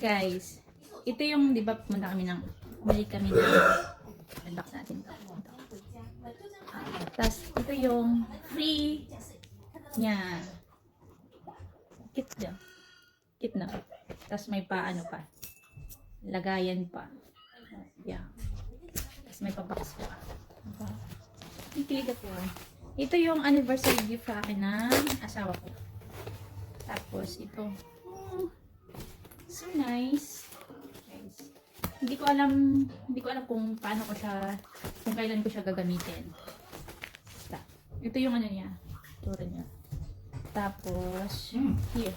guys, ito yung, di ba, pumunta kami ng, balik kami ng, unbox natin ito. Tapos, ito yung free niya. Kit na. Kit na. Tapos, may paano pa. Lagayan pa. Yeah. Tapos, may pa-box pa. Kikilig ako. Ito yung anniversary gift sa akin ng asawa ko. Tapos, ito. Oh, so nice. Guys. Hindi ko alam kung paano ko siya, kung kailan ko siya gagamitin. Basta. Ito yung ano niya. Tura niya. Tapos, here.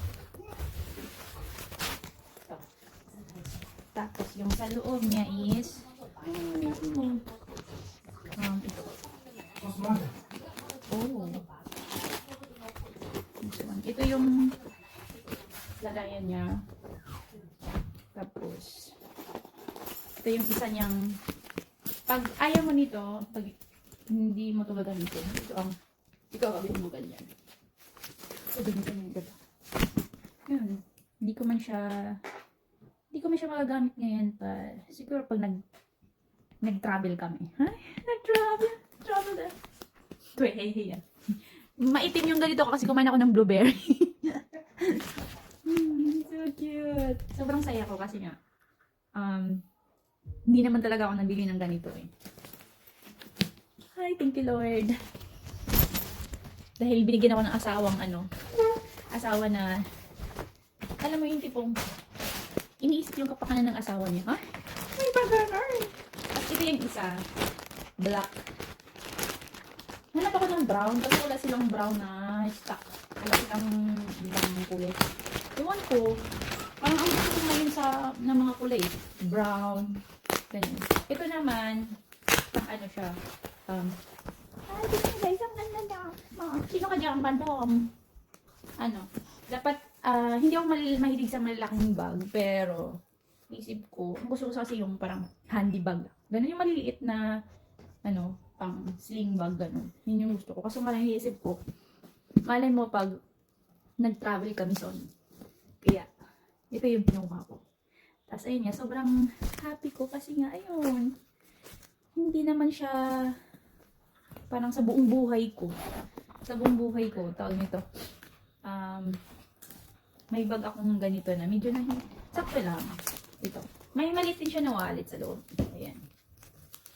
Ito. Tapos, yung sa loob niya is, ito. Oh. Ito yung lagayan niya. Tapos, ito yung isa niyang, pag ayaw mo nito, pag hindi mo ito gagamitin, ito ang, ikaw gagawin mo ganyan. Ito gamitin mo ito. Yun. Hindi ko man siya magagamit ngayon pa. Siguro pag nag-travel kami. Ay, nag-travel na. Ito eh, yan. Maitim yung ganito kasi kumain ako ng blueberry. So cute. Sobrang saya ko kasi nga, hindi naman talaga ako nabili ng ganito eh. Hi, thank you Lord. Dahil binigyan ako ng asawa na, alam mo yung tipong, iniisip yung kapakanan ng asawa niya. Ha? Ay, pag-ganar. At ito yung isa, black. Hanap ako ng brown kasi wala silang brown na stock. Wala silang ibang kulay. Iwan ko, parang ang gusto ko ngayon ng mga kulay. Brown, ganyan. Ito naman, ano siya, ay, dito guys, ang ganda na. Sino ka dyan, bandom? Ano, dapat, hindi ako mahilig sa malalaking bag, pero, isip ko, gusto ko kasi yung parang handy bag. Ganun yung maliliit na, pang sling bag, ganun. Yun yung gusto ko. Kasi malang iisip ko, malay mo pag nag-travel kami son. Kaya, ito yung pinuha ko. Tapos ayun nga, sobrang happy ko kasi nga, ayun, hindi naman siya parang sa buong buhay ko. Sa buong buhay ko, tawag nito, may bag ako ng ganito na, medyo na, sakto lang. Ito. May maliit din siya na wallet sa loob. Ayan.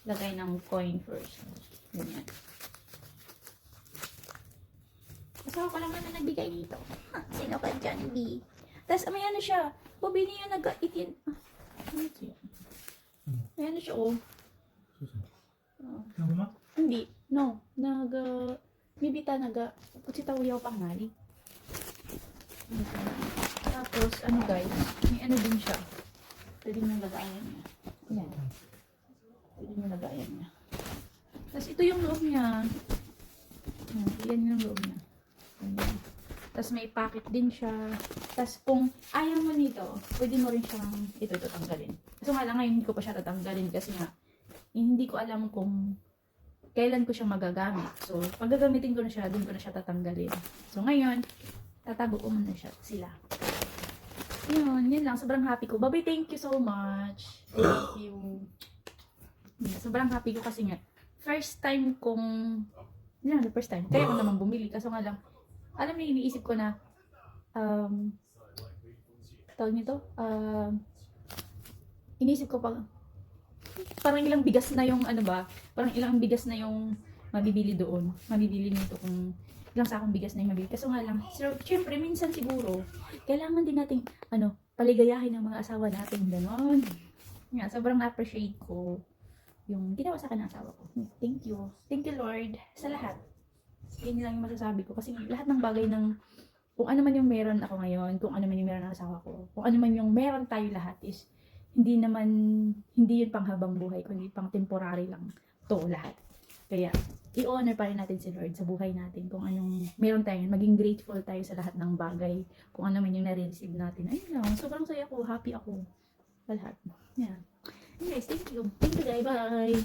Lagay ng coin first. Ganyan. Asawa ko lang na nagbigay dito. Sino ka dyan, B? Tapos, may ano siya. Bumili niya nag-itin. Ano siya? May ano siya, oh. Hindi. No. Bibita putsitawiyaw pangali. Tapos, ano guys, may ano din siya. Pwede nyo lagayan niya. Ayan. Pwede nyo lagayan niya. Tapos, ito yung loob niya. Ayan yung loob niya. Ayan. Tapos, may packet din siya. Tapos, kung ayaw mo nito, pwede mo rin siyang ito tanggalin. So, nga lang ngayon, hindi ko pa siya tatanggalin kasi nga, hindi ko alam kung kailan ko siya magagamit. So, pag gagamitin ko na siya, doon ko na siya tatanggalin. So, ngayon, tatago ko muna sila. Yun lang. Sobrang happy ko. Baby, thank you so much. Thank you. Sobrang happy ko kasi nga, first time kong, first time. Kaya ko naman bumili. Kaso nga lang, alam niyo, iniisip ko na, tawag nito, iniisip ko parang ilang bigas na yung, parang ilang bigas na yung mabibili doon. Mabibili nito kung ilang sakong bigas na yung mabibili. Kaso nga lang, syempre, minsan siguro, kailangan din natin, paligayahin ng mga asawa natin, gano'n. Nga, sobrang na-appreciate ko yung ginawa sa akin ng asawa ko. Thank you. Thank you, Lord, sa lahat. Yan lang yung masasabi ko. Kasi lahat ng bagay kung ano man yung meron ako ngayon, kung ano man yung meron ng asawa ko, kung ano man yung meron tayo lahat is, hindi yun pang habang buhay, kundi pang temporary lang to lahat. Kaya, i-honor pa rin natin si Lord sa buhay natin. Kung anong meron tayo, maging grateful tayo sa lahat ng bagay. Kung ano man yung nare-receive natin. Ayun lang, sobrang saya ko, happy ako. Sa lahat. Yeah. Anyways, thank you. Thank you guys. Bye!